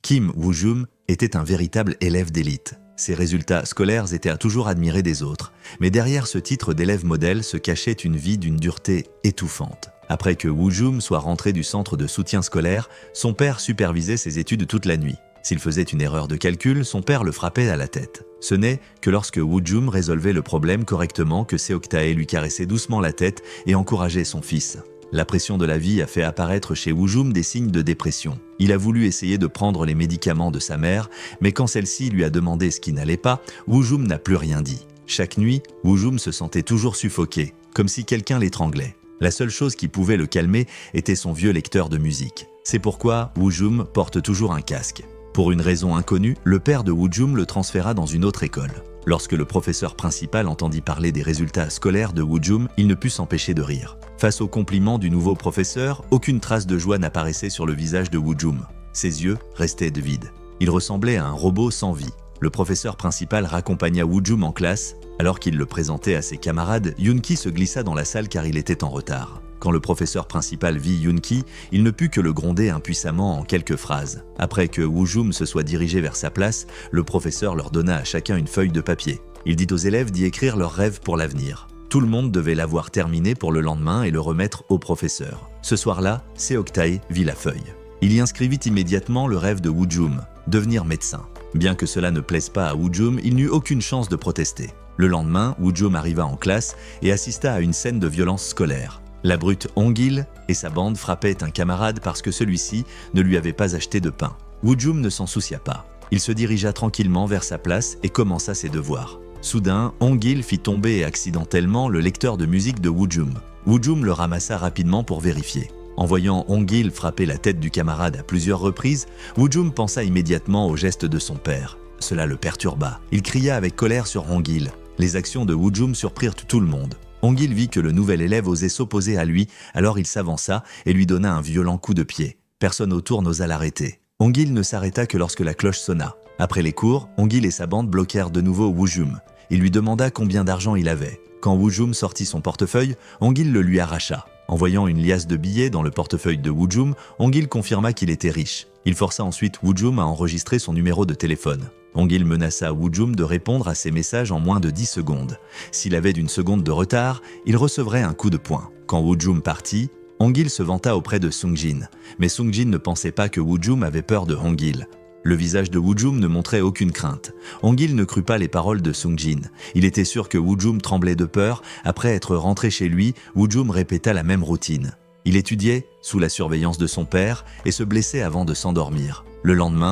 Kim Woo-jum était un véritable élève d'élite. Ses résultats scolaires étaient à toujours admirer des autres, mais derrière ce titre d'élève modèle se cachait une vie d'une dureté étouffante. Après que Woo-jum soit rentré du centre de soutien scolaire, son père supervisait ses études toute la nuit. S'il faisait une erreur de calcul, son père le frappait à la tête. Ce n'est que lorsque Woo-jum résolvait le problème correctement que Seok-tae lui caressait doucement la tête et encourageait son fils. La pression de la vie a fait apparaître chez Woo-jum des signes de dépression. Il a voulu essayer de prendre les médicaments de sa mère, mais quand celle-ci lui a demandé ce qui n'allait pas, Woo-jum n'a plus rien dit. Chaque nuit, Woo-jum se sentait toujours suffoqué, comme si quelqu'un l'étranglait. La seule chose qui pouvait le calmer était son vieux lecteur de musique. C'est pourquoi Woo-jum porte toujours un casque. Pour une raison inconnue, le père de Woo-jum le transféra dans une autre école. Lorsque le professeur principal entendit parler des résultats scolaires de Woo-jum, il ne put s'empêcher de rire. Face aux compliments du nouveau professeur, aucune trace de joie n'apparaissait sur le visage de Woo-jum. Ses yeux restaient vides. Il ressemblait à un robot sans vie. Le professeur principal raccompagna Woo-jum en classe. Alors qu'il le présentait à ses camarades, Yoon-ki se glissa dans la salle car il était en retard. Quand le professeur principal vit Yoon-ki, il ne put que le gronder impuissamment en quelques phrases. Après que Woo-jum se soit dirigé vers sa place, le professeur leur donna à chacun une feuille de papier. Il dit aux élèves d'y écrire leurs rêves pour l'avenir. Tout le monde devait l'avoir terminé pour le lendemain et le remettre au professeur. Ce soir-là, Seok-tae vit la feuille. Il y inscrivit immédiatement le rêve de Woo-jum, devenir médecin. Bien que cela ne plaise pas à Woo-jum, il n'eut aucune chance de protester. Le lendemain, Woo-jum arriva en classe et assista à une scène de violence scolaire. La brute Hong-il et sa bande frappaient un camarade parce que celui-ci ne lui avait pas acheté de pain. Woo-jum ne s'en soucia pas. Il se dirigea tranquillement vers sa place et commença ses devoirs. Soudain, Hong-il fit tomber accidentellement le lecteur de musique de Woo-jum. Woo-jum le ramassa rapidement pour vérifier. En voyant Hong-il frapper la tête du camarade à plusieurs reprises, Woo-jum pensa immédiatement au geste de son père. Cela le perturba. Il cria avec colère sur Hong-il. Les actions de Woo-jum surprirent tout le monde. Hong-il vit que le nouvel élève osait s'opposer à lui, alors il s'avança et lui donna un violent coup de pied. Personne autour n'osa l'arrêter. Hong-il ne s'arrêta que lorsque la cloche sonna. Après les cours, Hong-il et sa bande bloquèrent de nouveau Woo-jum. Il lui demanda combien d'argent il avait. Quand Woo-jum sortit son portefeuille, Hong-il le lui arracha. En voyant une liasse de billets dans le portefeuille de Woo-jum, Hong-il confirma qu'il était riche. Il força ensuite Woo-jum à enregistrer son numéro de téléphone. Hong-il menaça Woo-jum de répondre à ses messages en moins de 10 secondes. S'il avait d'une seconde de retard, il recevrait un coup de poing. Quand Woo-jum partit, Hong-il se vanta auprès de Sung-jin. Mais Sung-jin ne pensait pas que Woo-jum avait peur de Hong-il. Le visage de Woo-jum ne montrait aucune crainte. Hong-il ne crut pas les paroles de Sung-jin. Il était sûr que Woo-jum tremblait de peur. Après être rentré chez lui, Woo-jum répéta la même routine. Il étudiait, sous la surveillance de son père, et se blessait avant de s'endormir. Le lendemain,